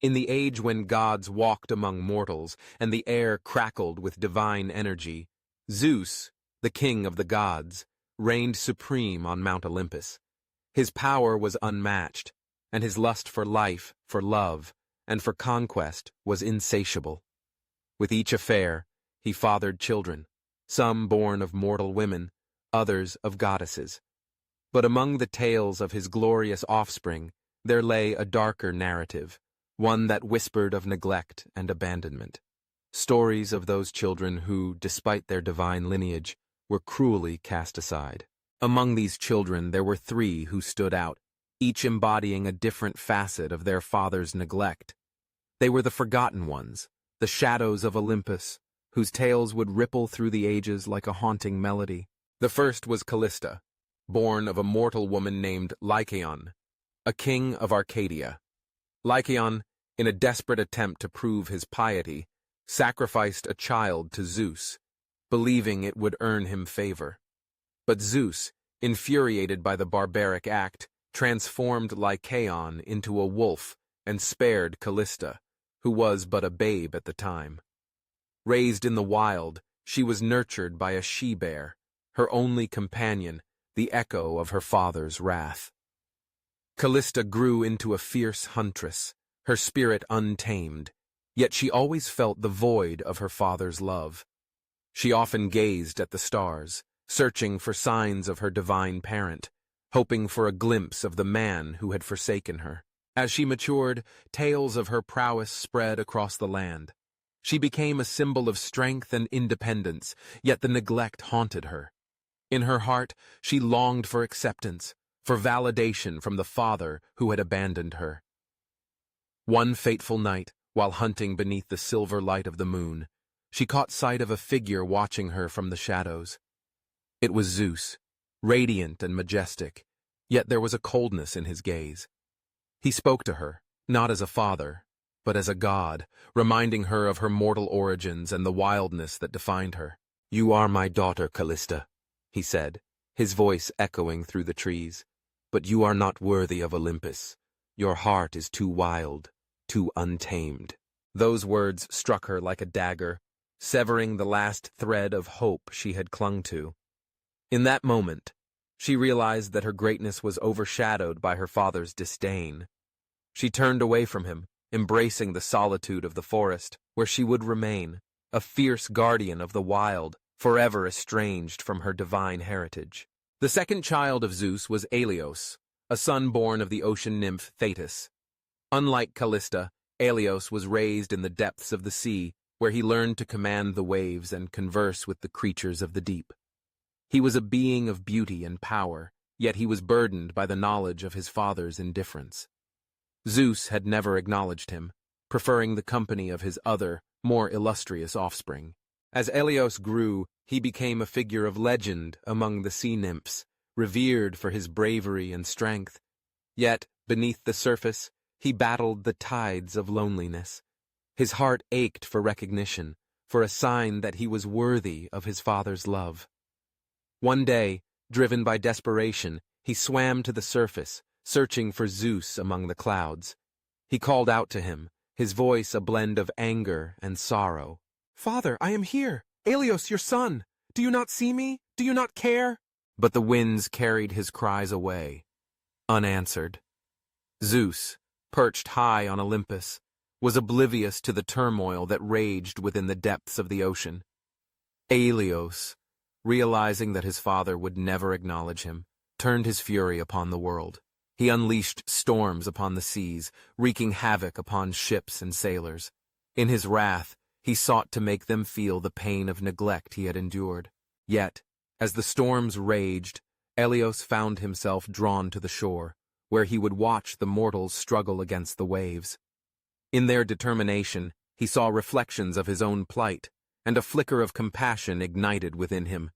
In the age when gods walked among mortals and the air crackled with divine energy, Zeus, the king of the gods, reigned supreme on Mount Olympus. His power was unmatched, and his lust for life, for love, and for conquest was insatiable. With each affair, he fathered children, some born of mortal women, others of goddesses. But among the tales of his glorious offspring, there lay a darker narrative, one that whispered of neglect and abandonment. Stories of those children who, despite their divine lineage, were cruelly cast aside. Among these children there were three who stood out, each embodying a different facet of their father's neglect. They were the forgotten ones, the shadows of Olympus, whose tales would ripple through the ages like a haunting melody. The first was Callista, born of a mortal woman named Lycaon, a king of Arcadia. Lycaon, in a desperate attempt to prove his piety, sacrificed a child to Zeus, believing it would earn him favor. But Zeus, infuriated by the barbaric act, transformed Lycaon into a wolf and spared Callista, who was but a babe at the time. Raised in the wild, she was nurtured by a she-bear, her only companion, the echo of her father's wrath. Callista grew into a fierce huntress, her spirit untamed, yet she always felt the void of her father's love. She often gazed at the stars, searching for signs of her divine parent, hoping for a glimpse of the man who had forsaken her. As she matured, tales of her prowess spread across the land. She became a symbol of strength and independence, yet the neglect haunted her. In her heart, she longed for acceptance, for validation from the father who had abandoned her. One fateful night, while hunting beneath the silver light of the moon, she caught sight of a figure watching her from the shadows. It was Zeus, radiant and majestic, yet there was a coldness in his gaze. He spoke to her, not as a father, but as a god, reminding her of her mortal origins and the wildness that defined her. "You are my daughter, Callista," he said, his voice echoing through the trees. "But you are not worthy of Olympus. Your heart is too wild, too untamed." Those words struck her like a dagger, severing the last thread of hope she had clung to. In that moment, she realized that her greatness was overshadowed by her father's disdain. She turned away from him, embracing the solitude of the forest, where she would remain, a fierce guardian of the wild, forever estranged from her divine heritage. The second child of Zeus was Aelios, a son born of the ocean nymph Thetis. Unlike Callista, Aelios was raised in the depths of the sea, where he learned to command the waves and converse with the creatures of the deep. He was a being of beauty and power, yet he was burdened by the knowledge of his father's indifference. Zeus had never acknowledged him, preferring the company of his other, more illustrious offspring. As Aelios grew, he became a figure of legend among the sea nymphs, revered for his bravery and strength. Yet, beneath the surface, he battled the tides of loneliness. His heart ached for recognition, for a sign that he was worthy of his father's love. One day, driven by desperation, he swam to the surface, searching for Zeus among the clouds. He called out to him, his voice a blend of anger and sorrow. "Father, I am here! Aelios, your son! Do you not see me? Do you not care?" But the winds carried his cries away, unanswered. Zeus, perched high on Olympus, was oblivious to the turmoil that raged within the depths of the ocean. Aelios, realizing that his father would never acknowledge him, turned his fury upon the world. He unleashed storms upon the seas, wreaking havoc upon ships and sailors. In his wrath, he sought to make them feel the pain of neglect he had endured. Yet, as the storms raged, Aelios found himself drawn to the shore, where he would watch the mortals struggle against the waves. In their determination, he saw reflections of his own plight, and a flicker of compassion ignited within him.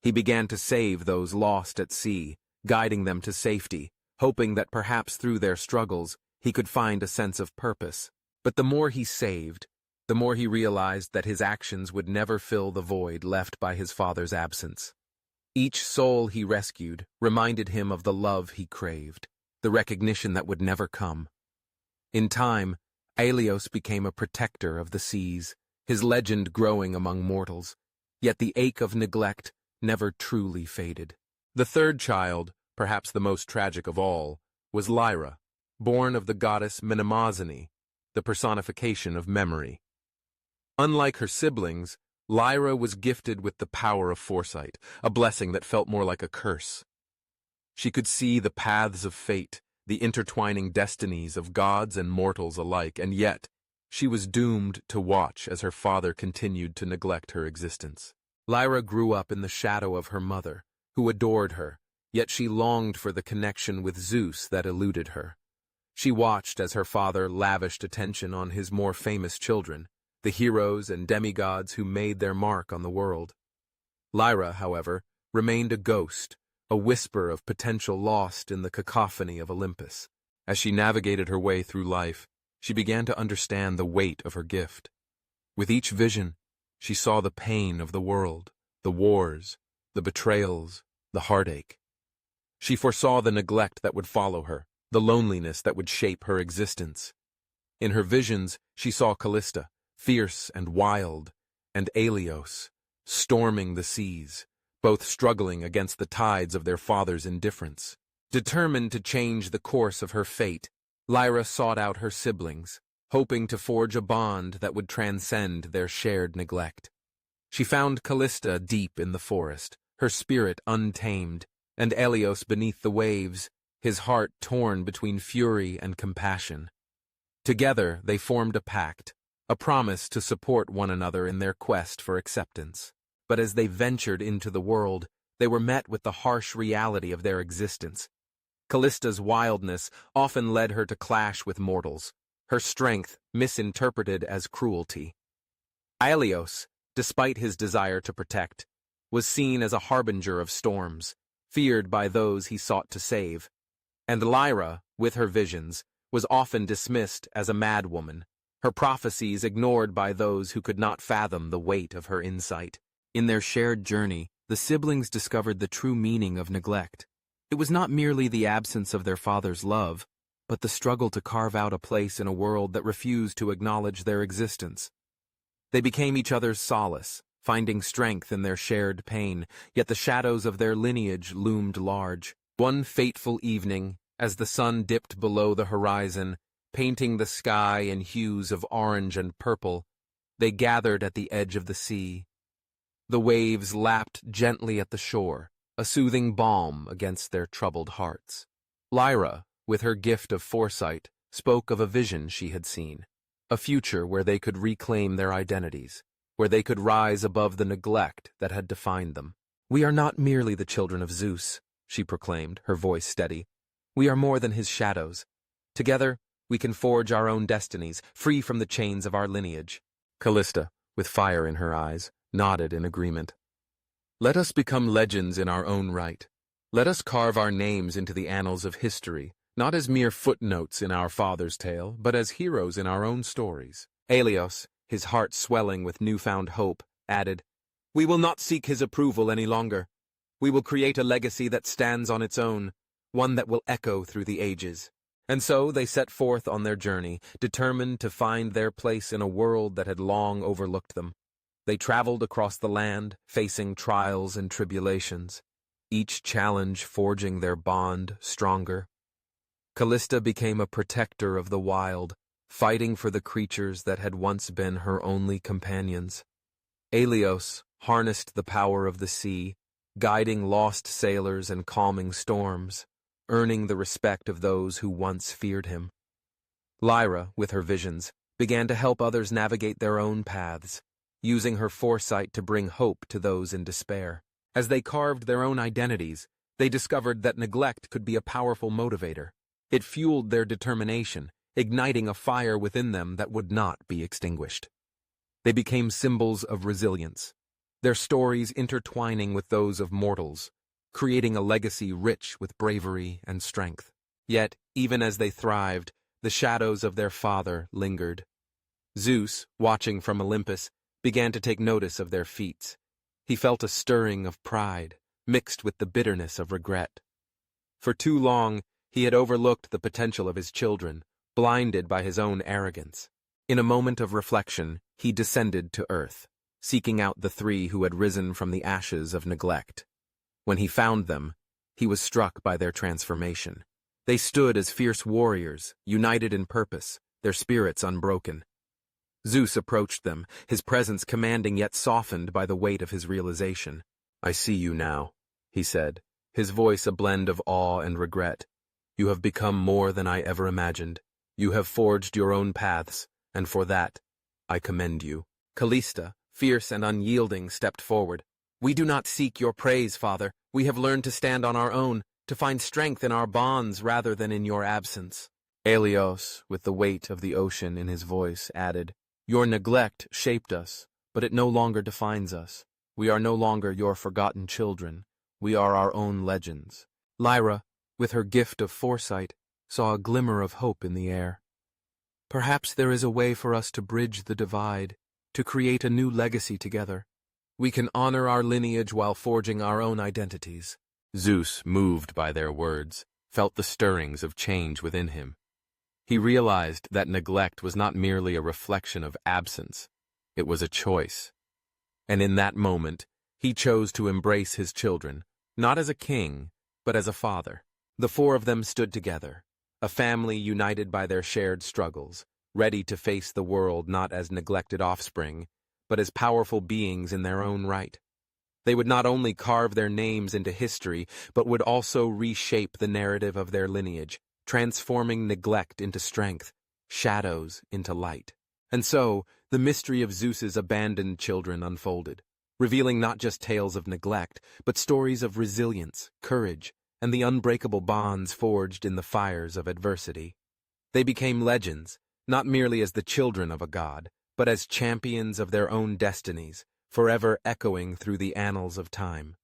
He began to save those lost at sea, guiding them to safety, hoping that perhaps through their struggles he could find a sense of purpose. But the more he saved, the more he realized that his actions would never fill the void left by his father's absence. Each soul he rescued reminded him of the love he craved, the recognition that would never come. In time, Aelios became a protector of the seas, his legend growing among mortals, yet the ache of neglect never truly faded. The third child, perhaps the most tragic of all, was Lyra, born of the goddess Mnemosyne, the personification of memory. Unlike her siblings, Lyra was gifted with the power of foresight, a blessing that felt more like a curse. She could see the paths of fate, the intertwining destinies of gods and mortals alike, and yet she was doomed to watch as her father continued to neglect her existence. Lyra grew up in the shadow of her mother, who adored her, yet she longed for the connection with Zeus that eluded her. She watched as her father lavished attention on his more famous children, the heroes and demigods who made their mark on the world. Lyra, however, remained a ghost, a whisper of potential lost in the cacophony of Olympus. As she navigated her way through life, she began to understand the weight of her gift. With each vision, she saw the pain of the world, the wars, the betrayals, the heartache. She foresaw the neglect that would follow her, the loneliness that would shape her existence. In her visions, she saw Callista, fierce and wild, and Aelios, storming the seas, both struggling against the tides of their father's indifference. Determined to change the course of her fate, Lyra sought out her siblings, hoping to forge a bond that would transcend their shared neglect. She found Callista deep in the forest, her spirit untamed, and Aelios beneath the waves, his heart torn between fury and compassion. Together they formed a pact, a promise to support one another in their quest for acceptance. But as they ventured into the world, they were met with the harsh reality of their existence. Callista's wildness often led her to clash with mortals, her strength misinterpreted as cruelty. Aelios, despite his desire to protect, was seen as a harbinger of storms, feared by those he sought to save. And Lyra, with her visions, was often dismissed as a madwoman, her prophecies ignored by those who could not fathom the weight of her insight. In their shared journey, the siblings discovered the true meaning of neglect. It was not merely the absence of their father's love, but the struggle to carve out a place in a world that refused to acknowledge their existence. They became each other's solace, finding strength in their shared pain, yet the shadows of their lineage loomed large. One fateful evening, as the sun dipped below the horizon, painting the sky in hues of orange and purple, they gathered at the edge of the sea. The waves lapped gently at the shore, a soothing balm against their troubled hearts. Lyra, with her gift of foresight, spoke of a vision she had seen, a future where they could reclaim their identities, where they could rise above the neglect that had defined them. "We are not merely the children of Zeus," she proclaimed, her voice steady. "We are more than his shadows. Together, we can forge our own destinies, free from the chains of our lineage." Callista, with fire in her eyes, nodded in agreement. "Let us become legends in our own right. Let us carve our names into the annals of history, not as mere footnotes in our father's tale, but as heroes in our own stories." Aelios, his heart swelling with newfound hope, added, "We will not seek his approval any longer. We will create a legacy that stands on its own, one that will echo through the ages." And so they set forth on their journey, determined to find their place in a world that had long overlooked them. They traveled across the land, facing trials and tribulations, each challenge forging their bond stronger. Callista became a protector of the wild, fighting for the creatures that had once been her only companions. Aelios harnessed the power of the sea, guiding lost sailors and calming storms, earning the respect of those who once feared him. Lyra, with her visions, began to help others navigate their own paths, using her foresight to bring hope to those in despair. As they carved their own identities, they discovered that neglect could be a powerful motivator. It fueled their determination, igniting a fire within them that would not be extinguished. They became symbols of resilience, their stories intertwining with those of mortals, creating a legacy rich with bravery and strength. Yet, even as they thrived, the shadows of their father lingered. Zeus, watching from Olympus, began to take notice of their feats. He felt a stirring of pride, mixed with the bitterness of regret. For too long, he had overlooked the potential of his children, blinded by his own arrogance. In a moment of reflection, he descended to earth, seeking out the three who had risen from the ashes of neglect. When he found them, he was struck by their transformation. They stood as fierce warriors, united in purpose, their spirits unbroken. Zeus approached them, his presence commanding yet softened by the weight of his realization. "I see you now," he said, his voice a blend of awe and regret. "You have become more than I ever imagined. You have forged your own paths, and for that, I commend you." Callista, fierce and unyielding, stepped forward. "We do not seek your praise, Father. We have learned to stand on our own, to find strength in our bonds rather than in your absence." Helios, with the weight of the ocean in his voice, added, "Your neglect shaped us, but it no longer defines us. We are no longer your forgotten children. We are our own legends." Lyra, with her gift of foresight, saw a glimmer of hope in the air. "Perhaps there is a way for us to bridge the divide, to create a new legacy together. We can honor our lineage while forging our own identities." Zeus, moved by their words, felt the stirrings of change within him. He realized that neglect was not merely a reflection of absence, it was a choice. And in that moment, he chose to embrace his children, not as a king, but as a father. The four of them stood together, a family united by their shared struggles, ready to face the world not as neglected offspring, but as powerful beings in their own right. They would not only carve their names into history, but would also reshape the narrative of their lineage, transforming neglect into strength, shadows into light. And so, the mystery of Zeus's abandoned children unfolded, revealing not just tales of neglect, but stories of resilience, courage, and the unbreakable bonds forged in the fires of adversity. They became legends, not merely as the children of a god, but as champions of their own destinies, forever echoing through the annals of time.